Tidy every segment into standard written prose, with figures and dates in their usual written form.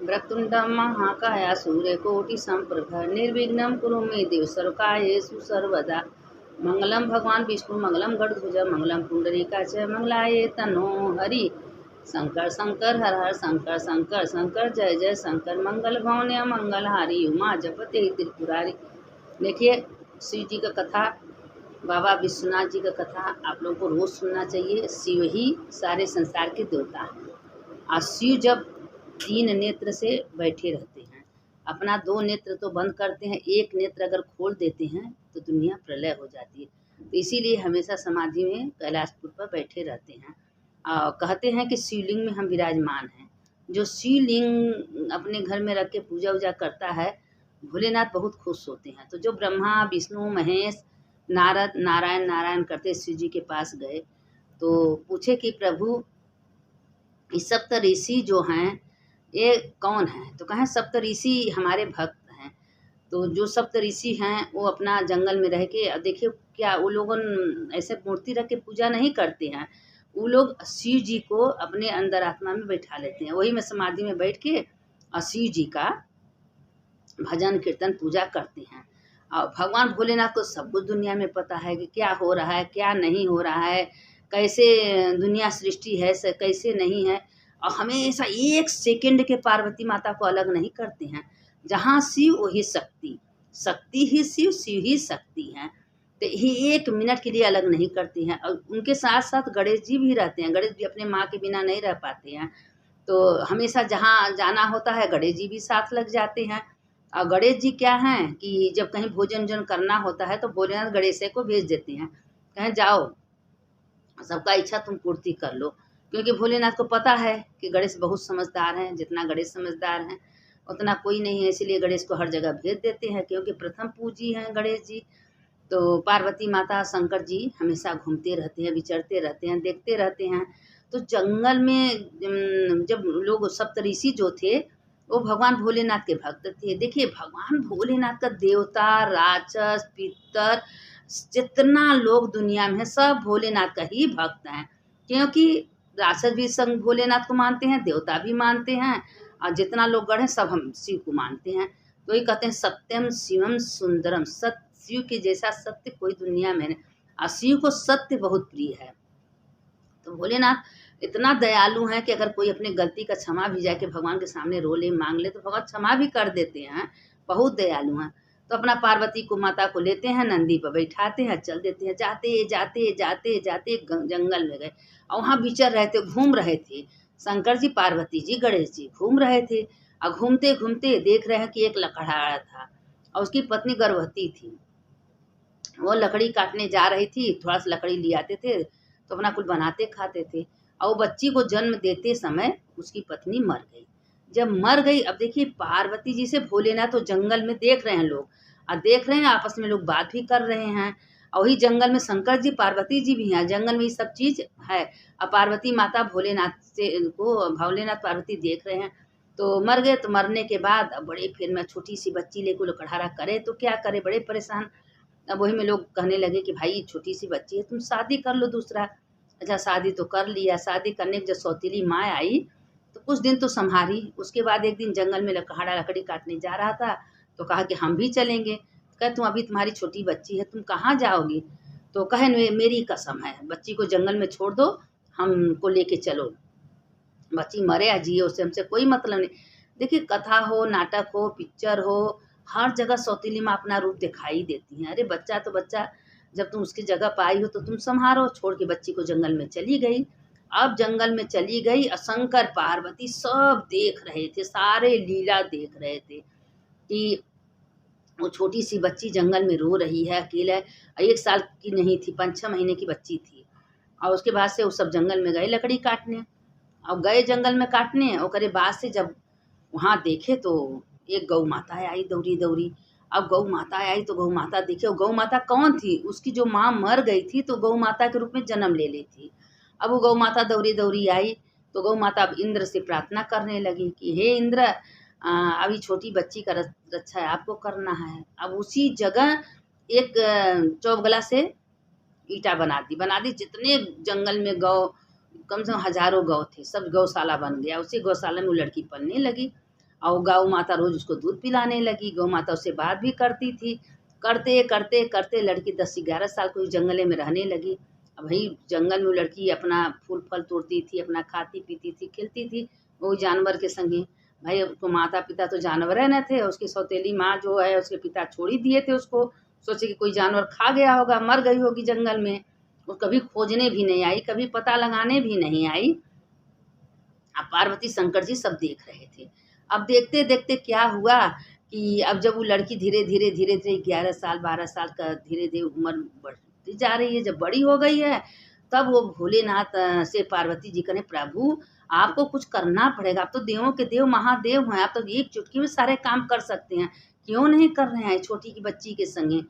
वक्रतुण्डं महाकाय सूर्यकोटिसम्प्रभ निर्विघ्नं कुरु मे देव सर्वकार्येषु सर्वदा। मंगलम भगवान विष्णु मंगलम गरुड़ध्वज मंगलम पुंडरीकाच मंगलाय तनो हरि। शंकर शंकर हर हर शंकर शंकर शंकर जय जय शंकर। मंगल भवन्य मंगलहारी उमा जपते त्रिपुरारी। देखिए शिव जी का कथा, बाबा विश्वनाथ जी का कथा आप लोगों को रोज़ सुनना चाहिए। शिव ही सारे संसार के देवता हैं। और शिव जब 3 नेत्र से बैठे रहते हैं, अपना 2 नेत्र तो बंद करते हैं, एक नेत्र अगर खोल देते हैं तो दुनिया प्रलय हो जाती है। तो इसीलिए हमेशा समाधि में कैलाशपुर पर बैठे रहते हैं। कहते हैं कि शिवलिंग में हम विराजमान हैं। जो शिवलिंग अपने घर में रख के पूजा वूजा करता है, भोलेनाथ बहुत खुश होते हैं। तो जो ब्रह्मा विष्णु महेश नारद नारायण नारायण करते शिव जी के पास गए तो पूछे कि प्रभु ये सप्त ऋषि जो हैं ये कौन हैं? तो कहें सप्त ऋषि हमारे भक्त हैं। तो जो सप्त ऋषि हैं वो अपना जंगल में रह के, देखिए क्या वो लोग ऐसे मूर्ति रख के पूजा नहीं करते हैं। वो लोग शिव जी को अपने अंदर आत्मा में बैठा लेते हैं, वही में समाधि में बैठ के और शिव जी का भजन कीर्तन पूजा करते हैं। और भगवान भोलेनाथ को सब कुछ दुनिया में पता है कि क्या हो रहा है क्या नहीं हो रहा है, कैसे दुनिया सृष्टि है कैसे नहीं है। और हमेशा 1 सेकंड के पार्वती माता को अलग नहीं करते हैं। जहाँ शिव वही शक्ति, शक्ति ही शिव, शिव ही शक्ति हैं। तो ये 1 मिनट के लिए अलग नहीं करती हैं। और उनके साथ साथ गणेश जी भी रहते हैं। गणेश जी अपने माँ के बिना नहीं रह पाते हैं, तो हमेशा जहाँ जाना होता है गणेश जी भी साथ लग जाते हैं। और गणेश जी क्या हैं कि जब कहीं भोजन वोजन करना होता है तो भोलेनाथ गणेश को भेज देते हैं, कहें जाओ सबका इच्छा तुम पूर्ति कर लो। क्योंकि भोलेनाथ को पता है कि गणेश बहुत समझदार हैं, जितना गणेश समझदार हैं उतना कोई नहीं है, इसीलिए गणेश को हर जगह भेज देते हैं। क्योंकि प्रथम पूजी हैं गणेश जी। तो पार्वती माता शंकर जी हमेशा घूमते रहते हैं, विचरते रहते हैं, देखते रहते हैं। तो जंगल में जब लोग सप्तऋषि जो थे वो भगवान भोलेनाथ के भक्त थे। देखिए भगवान भोलेनाथ का देवता राक्षस पितर जितना लोग दुनिया में है सब भोलेनाथ का ही भक्त हैं। क्योंकि राक्षस भी संग भोलेनाथ को मानते हैं, देवता भी मानते हैं, और जितना लोग गढ़ हैं सब हम शिव को मानते हैं। तो ये कहते हैं सत्यम शिवम सुंदरम, सत्य शिव के जैसा सत्य कोई दुनिया में नहीं। और शिव को सत्य बहुत प्रिय है। तो भोलेनाथ इतना दयालु हैं कि अगर कोई अपनी गलती का क्षमा भी जाके भगवान के सामने रो ले मांग ले तो भगवान क्षमा भी कर देते हैं, बहुत दयालु हैं। तो अपना पार्वती को माता को लेते हैं, नंदी पर बैठाते हैं, चल देते हैं। जाते जाते जाते जाते जंगल में गए और वहाँ विचर रहे थे, घूम रहे थे। शंकर जी पार्वती जी गणेश जी घूम रहे थे और घूमते घूमते देख रहे हैं कि एक लकड़हारा था और उसकी पत्नी गर्भवती थी। वो लकड़ी काटने जा रही थी, थोड़ा सा लकड़ी ले आते थे तो अपना कुछ बनाते खाते थे। और वो बच्ची को जन्म देते समय उसकी पत्नी मर गई। जब मर गई, अब देखिए पार्वती जी से भोलेनाथ तो जंगल में देख रहे हैं लोग, और देख रहे हैं आपस में लोग बात भी कर रहे हैं। और वही जंगल में शंकर जी पार्वती जी भी हैं, जंगल में ये सब चीज़ है। और पार्वती माता भोलेनाथ पार्वती देख रहे हैं। तो मर गए, तो मरने के बाद बड़े फिर मैं छोटी सी बच्ची लेकर लकड़हारा करे तो क्या करे, बड़े परेशान। अब वही में लोग कहने लगे कि भाई छोटी सी बच्ची है, तुम शादी कर लो दूसरा। अच्छा शादी तो कर लिया। शादी करने की जब सौतीली माँ आई तो कुछ दिन तो संभारी। उसके बाद एक दिन जंगल में लकड़हारा लकड़ी काटने जा रहा था तो कहा कि हम भी चलेंगे। कहे तुम अभी तुम्हारी छोटी बच्ची है, तुम कहाँ जाओगी? तो कहे मेरी कसम है, बच्ची को जंगल में छोड़ दो, हमको लेके चलो। बच्ची मरे या जिए उससे हमसे कोई मतलब नहीं। देखिए कथा हो, नाटक हो, पिक्चर हो, हर जगह सौतीली माँ अपना रूप दिखाई देती हैं। अरे बच्चा तो बच्चा, जब तुम उसकी जगह पर आई हो तो तुम संभालो। छोड़ के बच्ची को जंगल में चली गई। अब जंगल में चली गई और शंकर पार्वती सब देख रहे थे, सारे लीला देख रहे थे कि वो छोटी सी बच्ची जंगल में रो रही है अकेला। 1 साल की नहीं थी, 5-6 महीने की बच्ची थी। और उसके बाद से वो सब जंगल में गए लकड़ी काटने। अब गए जंगल में काटने, ओकरे बाद से जब वहाँ देखे तो एक गौ माता आई दौड़ी दौड़ी। अब गौ माता आई तो गौ माता देखे, गौ माता कौन थी? उसकी जो माँ मर गई थी तो गौ माता के रूप में जन्म ले ली थी। अब वो गौ माता दौड़ी दौड़ी आई तो गौ माता अब इंद्र से प्रार्थना करने लगी कि हे इंद्र, अभी छोटी बच्ची का रक्षा आपको करना है। अब उसी जगह एक चौबगला से ईटा बना दी। जितने जंगल में गौ, कम से कम हजारों गौ थे, सब गौशाला बन गया। उसी गौशाला में वो लड़की पलने लगी। और गौ माता रोज उसको दूध पिलाने लगी। गौ माता उससे बात भी करती थी। करते करते करते लड़की 10-11 साल को जंगले में रहने लगी। अब भाई जंगल में वो लड़की अपना फूल फल तोड़ती थी, अपना खाती पीती थी, खेलती थी वो जानवर के संगे। भाई उसको माता पिता तो जानवर न थे, उसकी सौतेली माँ जो है उसके पिता छोड़ ही दिए थे उसको। सोचे कि कोई जानवर खा गया होगा, मर गई होगी जंगल में। वो कभी खोजने भी नहीं आई, कभी पता लगाने भी नहीं आई। अब पार्वती शंकर जी सब देख रहे थे। अब देखते देखते क्या हुआ कि अब जब वो लड़की धीरे धीरे धीरे धीरे 11 साल 12 साल का धीरे धीरे उम्र बढ़ती जा रही है, जब बड़ी हो गई है, तब वो भोलेनाथ से पार्वती जी कहे, प्रभु आपको कुछ करना पड़ेगा, आप तो देवों के देव महादेव हैं, आप तो एक चुटकी में सारे काम कर सकते हैं, क्यों नहीं कर रहे हैं छोटी की बच्ची के संगे।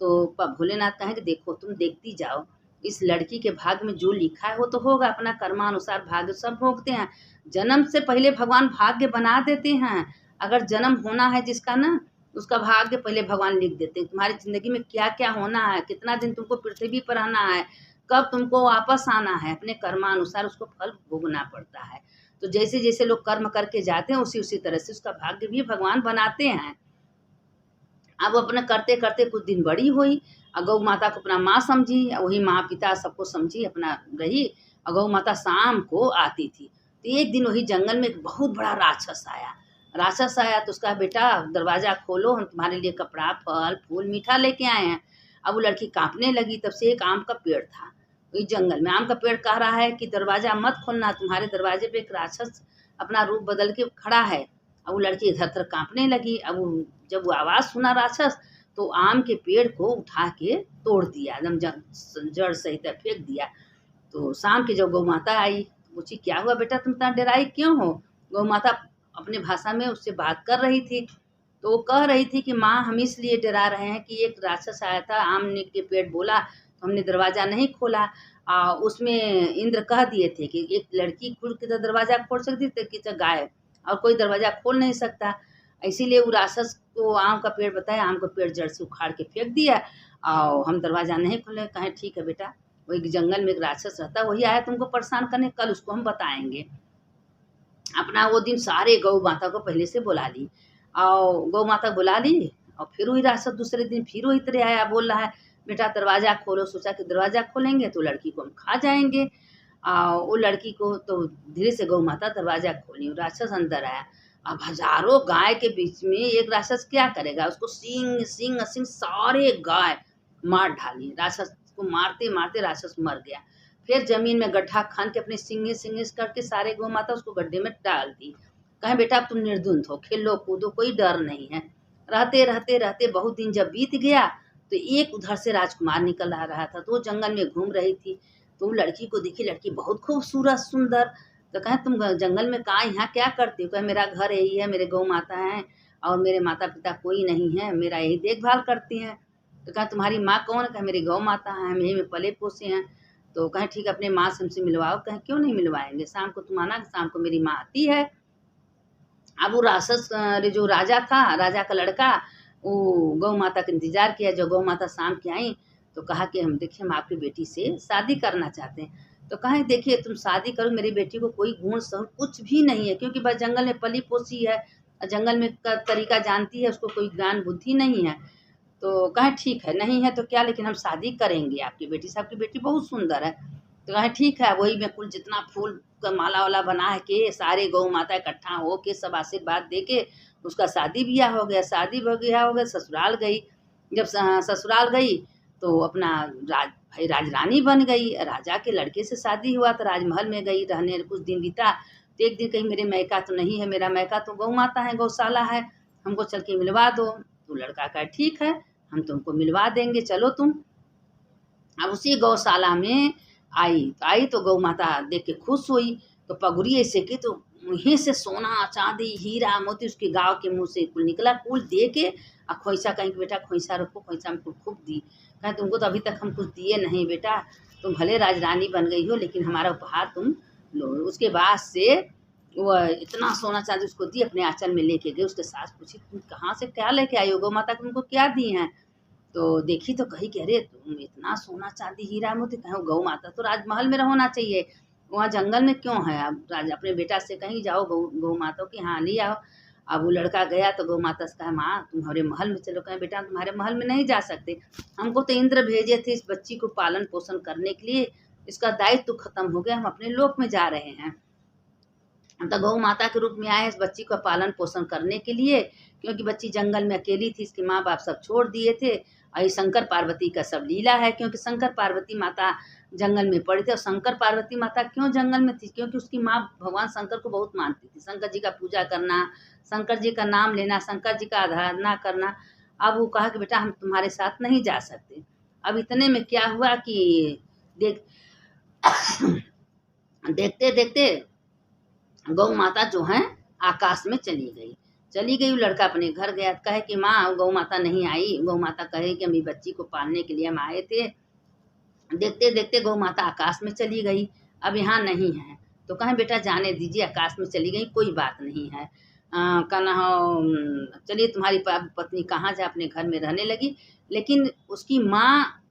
तो भोलेनाथ कहे कि देखो तुम देखती जाओ, इस लड़की के भाग्य में जो लिखा है वो तो होगा, अपना कर्मानुसार भाग्य सब भोगते हैं। जन्म से पहले भगवान भाग्य बना देते हैं। अगर जन्म होना है जिसका ना, उसका भाग्य पहले भगवान लिख देते हैं। तुम्हारी जिंदगी में क्या क्या होना है, कितना दिन तुमको पृथ्वी पर रहना है, कब तुमको वापस आना है, अपने कर्मानुसार उसको फल भोगना पड़ता है। तो जैसे जैसे लोग कर्म करके जाते हैं उसी उसी तरह से उसका भाग्य भी भगवान बनाते हैं। अब अपना करते करते कुछ दिन बड़ी हुई, और गौ माता को अपना माँ समझी, वही माँ पिता सबको समझी, अपना रही। और गौ माता शाम को आती थी। तो एक दिन वही जंगल में एक बहुत बड़ा राक्षस आया। राक्षस आया तो उसका, बेटा दरवाज़ा खोलो, हम तुम्हारे लिए कपड़ा फल फूल मीठा लेके आए हैं। अब वो लड़की कांपने लगी। तब से एक आम का पेड़ था वही जंगल में, आम का पेड़ कह रहा है कि दरवाज़ा मत खोलना, तुम्हारे दरवाजे पे एक राक्षस अपना रूप बदल के खड़ा है। अब वो लड़की इधर उधर कांपने लगी। अब जब वो आवाज़ सुना राक्षस, तो आम के पेड़ को उठा के तोड़ दिया, एकदम जड़ सहित फेंक दिया। तो शाम की जब गौ माता आई, पूछी क्या हुआ बेटा, तुम इतना डराई क्यों हो। गौ माता अपने भाषा में उससे बात कर रही थी। तो वो कह रही थी कि माँ हम इसलिए डरा रहे हैं कि एक राक्षस आया था, आम के पेड़ बोला तो हमने दरवाज़ा नहीं खोला। उसमें इंद्र कह दिए थे कि एक लड़की खुद के दरवाज़ा खोल सकती थी कि गाय, और कोई दरवाज़ा खोल नहीं सकता। इसीलिए वो राक्षस को आम का पेड़ बताया, आम का पेड़ जड़ से उखाड़ के फेंक दिया, और हम दरवाज़ा नहीं खोले। कहें ठीक है बेटा, वही जंगल में एक राक्षस रहता, वही आया तुमको परेशान करने, कल उसको हम बताएंगे। अपना वो दिन सारे गौ माता को पहले से बुला ली, और गौ माता बुला ली। और फिर वही राक्षस दूसरे दिन फिर वही तरह आया, बोल रहा है बेटा दरवाज़ा खोलो। सोचा कि दरवाज़ा खोलेंगे तो लड़की को हम खा जाएंगे। वो लड़की को तो धीरे से गौ माता दरवाज़ा खोली, राक्षस अंदर आया। अब हजारों गाय के बीच में एक राक्षस क्या करेगा, उसको सींग सींग सींग सारे गाय मार डाली। राक्षस को मारते मारते राक्षस मर गया। फिर जमीन में गड्ढा खान के अपने सिंगे सिंगे करके सारे गौ माता उसको गड्ढे में डाल दी। कहें बेटा अब तुम निर्द्वंद हो, खेलो कूदो, कोई डर नहीं है। रहते रहते रहते बहुत दिन जब बीत गया, तो एक उधर से राजकुमार निकल आ रहा था। तो वो जंगल में घूम रही थी। तो वो लड़की को देखी, लड़की बहुत खूबसूरत सुंदर। तो कहें तुम जंगल में कहाँ, यहाँ क्या करती हो। कहें मेरा घर यही है, मेरे गौ माता हैं और मेरे माता पिता कोई नहीं है, मेरा यही देखभाल करती हैं। तो कहें तुम्हारी माँ कौन है। कहें मेरी गौ माता हैं, हम यही में पले पोसे हैं। तो कहें ठीक है अपने माँ से हमसे मिलवाओ। कहें क्यों नहीं मिलवाएंगे, शाम को तुम आना, शाम को मेरी माँ आती है। अब वो राक्षस जो राजा था, राजा का लड़का, वो गौ माता का इंतजार किया। जब गौ माता शाम की आई तो कहा कि हम देखिए हम आपकी बेटी से शादी करना चाहते हैं। तो कहा देखिए तुम शादी करो, मेरी बेटी को कोई गुण सहूर कुछ भी नहीं है, क्योंकि बस जंगल में पली पोसी है, जंगल में का तरीका जानती है, उसको कोई ज्ञान बुद्धि नहीं है। तो कहें ठीक है, नहीं है तो क्या, लेकिन हम शादी करेंगे आपकी बेटी से, आपकी बेटी बहुत सुंदर है। तो कहें ठीक है। वही में कुल जितना फूल का माला वाला बना के सारे गौ माता इकट्ठा हो के सब आशीर्वाद दे के उसका शादी ब्याह हो गया। शादी ब्याह हो गया, ससुराल गई। जब ससुराल गई तो अपना भाई राजरानी बन गई। राजा के लड़के से शादी हुआ तो राजमहल में गई रहने, कुछ दिन बीता। तो एक दिन कहीं मेरे मैका तो नहीं है, मेरा मैका तो गौ माता है, गौशाला है, हमको चल के मिलवा दो। तो लड़का कहा ठीक है हम तुमको मिलवा देंगे, चलो तुम। अब उसी गौशाला में आई तो गौ माता देख के खुश हुई। तो पगुरी ऐसे की तो वहीं से सोना चांदी हीरा मोती उसके गाँव के मुँह से कुल निकला, कुल दे के। और खोइसा कहीं बेटा खोइसा रखो, खोइसा में खूब दी। कहें तुमको तो अभी तक हम कुछ दिए नहीं बेटा, तुम भले राजरानी बन गई हो लेकिन हमारा उपहार तुम लो। उसके बाद से वह इतना सोना चांदी उसको दी, अपने आंचल में लेके गए। उसके सास पूछी तुम कहाँ से क्या लेके आई हो, गौ माता तुमको क्या दी हैं। तो देखी तो कही कि अरे तुम इतना सोना चांदी हीरा मोती, कहो गौ माता तो राजमहल में होना चाहिए, वहाँ जंगल में क्यों है। आप राजा अपने बेटा से कहीं जाओ गौ माता की हाँ ले आओ। अब वो लड़का गया तो गौ माता से कहा, माँ तुम्हारे महल में चलो। कहें बेटा तुम्हारे महल में नहीं जा सकते, हमको तो इंद्र भेजे थे इस बच्ची को पालन पोषण करने के लिए, इसका दायित्व तो खत्म हो गया, हम अपने लोक में जा रहे हैं। तो गौ माता के रूप में आए इस बच्ची का पालन पोषण करने के लिए, क्योंकि बच्ची जंगल में अकेली थी, इसके माँ बाप सब छोड़ दिए थे। और ये शंकर पार्वती का सब लीला है, क्योंकि शंकर पार्वती माता जंगल में पड़ी थी। और शंकर पार्वती माता क्यों जंगल में थी? क्योंकि उसकी माँ भगवान शंकर को बहुत मानती थी। शंकर जी का पूजा करना, शंकर जी का नाम लेना, शंकर जी का आराधना करना। अब वो कहा कि बेटा हम तुम्हारे साथ नहीं जा सकते। अब इतने में क्या हुआ कि देखते देखते गौ माता जो है आकाश में चली गई। वो लड़का अपने घर गया, कहे कि माँ गौ माता नहीं आई। गौ माता कहे कि अभी बच्ची को पालने के लिए हम आए थे। देखते देखते गौ माता आकाश में चली गई, अब यहाँ नहीं है। तो कहें बेटा जाने दीजिए, आकाश में चली गई कोई बात नहीं है। कहना हो चलिए तुम्हारी पत्नी कहाँ जाए, अपने घर में रहने लगी। लेकिन उसकी माँ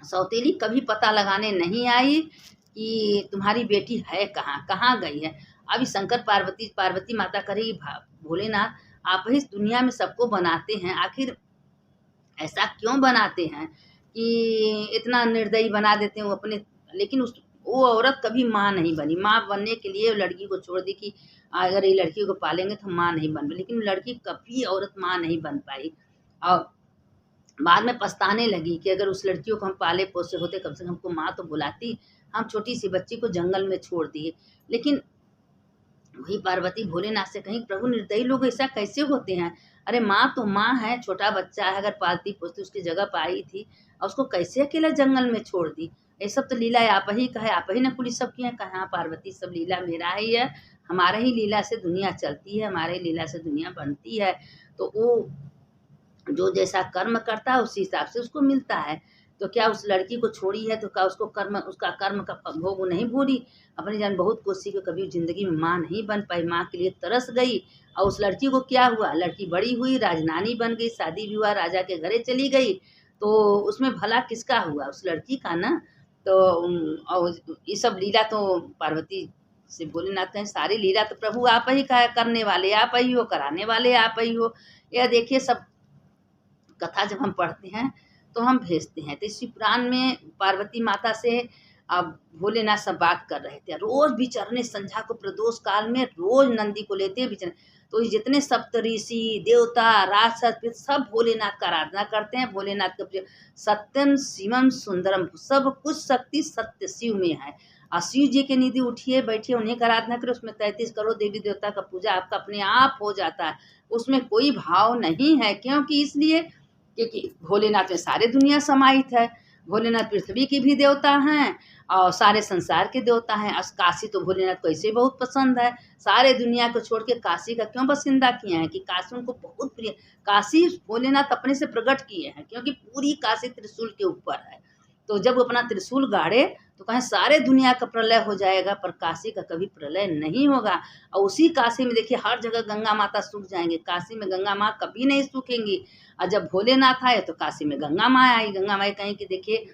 सौतेली कभी पता लगाने नहीं आई कि तुम्हारी बेटी है कहाँ, कहाँ गई है। अभी शंकर पार्वती माता करेगी, भोलेनाथ आप ही इस दुनिया में सबको बनाते हैं, आखिर ऐसा क्यों बनाते हैं कि इतना निर्दयी बना देते हैं वो अपने। लेकिन वो औरत कभी माँ नहीं बनी। माँ बनने के लिए लड़की को छोड़ दी कि अगर ये लड़की को पालेंगे तो माँ नहीं बन, लेकिन लड़की कभी औरत माँ नहीं बन पाई। और बाद में पछताने लगी कि अगर उस लड़कियों को हम पाले पोसे होते, कम से कम हमको माँ तो बुलाती, हम छोटी सी बच्ची को जंगल में छोड़ दिए। लेकिन वही पार्वती भोलेनाथ से कहीं, प्रभु निर्दयी लोग ऐसा कैसे होते हैं? अरे माँ तो माँ है, छोटा बच्चा है, अगर पालती पोसती उसकी जगह पाई थी, और उसको कैसे अकेला जंगल में छोड़ दी? ये सब तो लीला आप ही का है, आप ही ने कुल सब किया। कहाँ पार्वती, सब लीला मेरा ही है, हमारे ही लीला से दुनिया चलती है, हमारे ही लीला से दुनिया बनती है। तो वो जो जैसा कर्म करता है उसी हिसाब से उसको मिलता है। तो क्या उस लड़की को छोड़ी है तो क्या उसको उसका कर्म का भोग नहीं भूली? अपनी जान बहुत कोशिश की, कभी जिंदगी में माँ नहीं बन पाई, माँ के लिए तरस गई। और उस लड़की को क्या हुआ, लड़की बड़ी हुई, राजनानी बन गई, शादी विवाह, राजा के घरे चली गई। तो उसमें भला किसका हुआ? उस लड़की का ना। तो और ये सब लीला तो पार्वती से भोलेनाथ कहें, सारी लीला तो प्रभु आप ही का है, करने वाले आप ही हो, कराने वाले आप ही हो। यह देखिए सब कथा जब हम पढ़ते हैं तो हम भेजते हैं। तो इसी पुराण में पार्वती माता से अब भोलेनाथ सब बात कर रहे थे। रोज विचरने, संध्या को प्रदोष काल में रोज नंदी को लेते हैं विचरने। तो जितने सप्तऋषि, देवता, राक्षस सब भोलेनाथ का आराधना करते हैं। भोलेनाथ का प्रिय सत्यम शिवम सुंदरम, सब कुछ शक्ति सत्य शिव में है। और शिव जी के निधि उठिए बैठिए, उन्हें का आराधना करें। उसमें 33 करोड़ देवी देवता का पूजा आपका अपने आप हो जाता है, उसमें कोई भाव नहीं है। क्योंकि इसलिए क्योंकि भोलेनाथ में सारे दुनिया समाहित है। भोलेनाथ पृथ्वी के भी देवता हैं और सारे संसार के देवता हैं। काशी तो भोलेनाथ को ऐसे बहुत पसंद है, सारे दुनिया को छोड़ के काशी का क्यों पसंदा किए हैं कि काशी उनको बहुत प्रिय। काशी भोलेनाथ अपने से प्रकट किए हैं, क्योंकि पूरी काशी त्रिशूल के ऊपर है। तो जब वो अपना त्रिशूल गाड़े तो कहें सारे दुनिया का प्रलय हो जाएगा, पर काशी का कभी प्रलय नहीं होगा। और उसी काशी में देखिए हर जगह गंगा माता सूख जाएंगे, काशी में गंगा माँ कभी नहीं सूखेंगी। और जब भोलेनाथ आए तो काशी में गंगा माँ आई। गंगा माँ कहें कि देखिए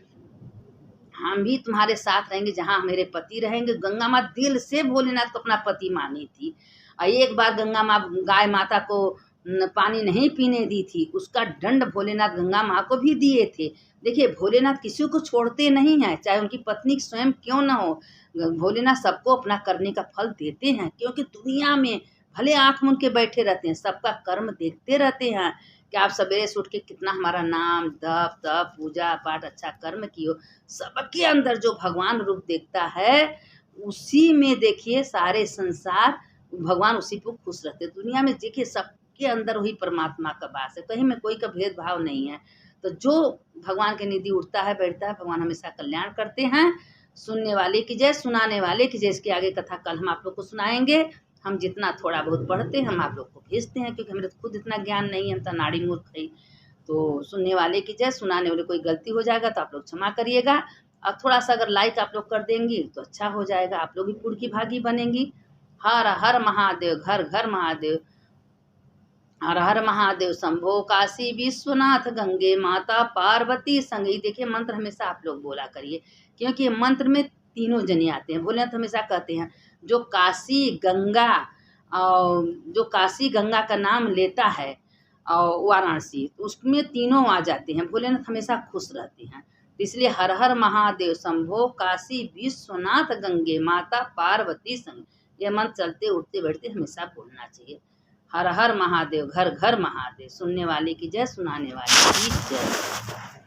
हम भी तुम्हारे साथ रहेंगे, जहाँ मेरे पति रहेंगे। गंगा माँ दिल से भोलेनाथ को अपना पति मानी थी। और एक बार गंगा माँ गाय माता को पानी नहीं पीने दी थी, उसका दंड भोलेनाथ गंगा माँ को भी दिए थे। देखिए भोलेनाथ किसी को छोड़ते नहीं हैं, चाहे उनकी पत्नी स्वयं क्यों न हो। भोलेनाथ सबको अपना करने का फल देते हैं, क्योंकि दुनिया में भले आँख मूंद के बैठे रहते हैं, सबका कर्म देखते रहते हैं कि आप सवेरे से उठ के कितना हमारा नाम जप तप पूजा पाठ अच्छा कर्म कियो। सबके अंदर जो भगवान रूप देखता है, उसी में देखिए सारे संसार भगवान उसी पर खुश रहते। दुनिया में देखिए सबके अंदर वही परमात्मा का वास है, कहीं में कोई का भेदभाव नहीं है। तो जो भगवान के निधि उठता है बैठता है, भगवान हमेशा कल्याण करते हैं। सुनने वाले की जय, सुनाने वाले की जय। इसके आगे कथा कल हम आप लोग को सुनाएंगे। हम जितना थोड़ा बहुत पढ़ते हैं हम आप लोग को भेजते हैं, क्योंकि हमें तो खुद इतना ज्ञान नहीं है, हम तो नाड़ी मूर्ख है। तो सुनने वाले की जय, सुनाने वाले कोई गलती हो जाएगा तो आप लोग क्षमा करिएगा। और थोड़ा सा अगर लाइक आप लोग कर देंगी तो अच्छा हो जाएगा, आप लोग भी पुण्य की भागी बनेंगी। हर हर महादेव, घर घर महादेव। हर हर महादेव शंभो काशी विश्वनाथ, गंगे माता पार्वती संगी। देखिए मंत्र हमेशा आप लोग बोला करिए, क्योंकि ये मंत्र में तीनों जने आते हैं। भोलेनाथ हमेशा कहते हैं जो काशी, गंगा और जो काशी गंगा का नाम लेता है और वाराणसी, तो उसमें तीनों आ जाते हैं। भोलेनाथ हमेशा खुश रहते हैं। इसलिए हर हर महादेव शंभो, काशी विश्वनाथ गंगे, माता पार्वती संग, ये मंत्र चलते उठते बैठते हमेशा बोलना चाहिए। हर हर महादेव, घर घर महादेव। सुनने वाले की जय, सुनाने वाले की जय।